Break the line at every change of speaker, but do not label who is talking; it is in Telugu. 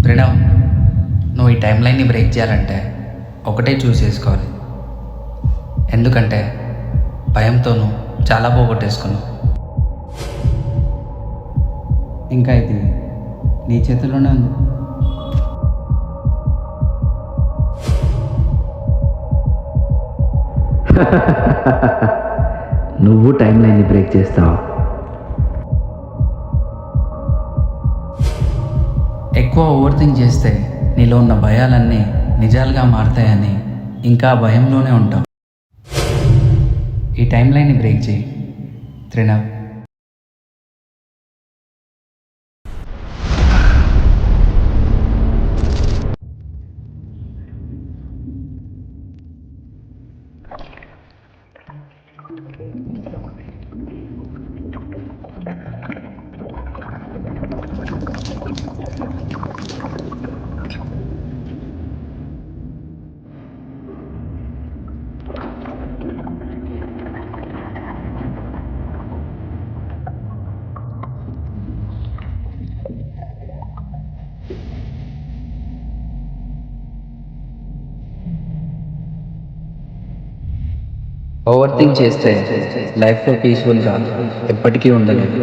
ప్రణవ్, నువ్వు ఈ టైం లైన్ని బ్రేక్ చేయాలంటే ఒకటే చూస్ చేసుకోవాలి. ఎందుకంటే భయంతోనూ చాలా పోగొట్టేసుకున్నావు. ఇంకా ఇది నీ చేతిలోనే ఉంది.
నువ్వు టైం లైన్ని బ్రేక్ చేస్తావా?
ఎక్కువ ఓవర్ థింక్ చేస్తే నీలో ఉన్న భయాలన్నీ నిజాలుగా మారతాయని ఇంకా భయంలోనే ఉంటావు. ఈ టైం లైన్ని బ్రేక్ చేయి త్రినవ్. ఓవర్ థింక్ చేస్తే లైఫ్లో పీస్ఫుల్గా ఎప్పటికీ ఉండలేదు.